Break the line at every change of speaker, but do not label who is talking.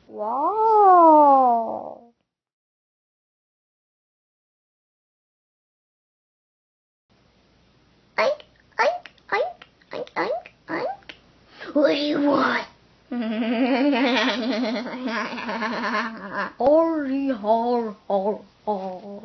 Wow. Oink, oink, oink, oink, oink, oink. What do you want? Arri, har, har, har.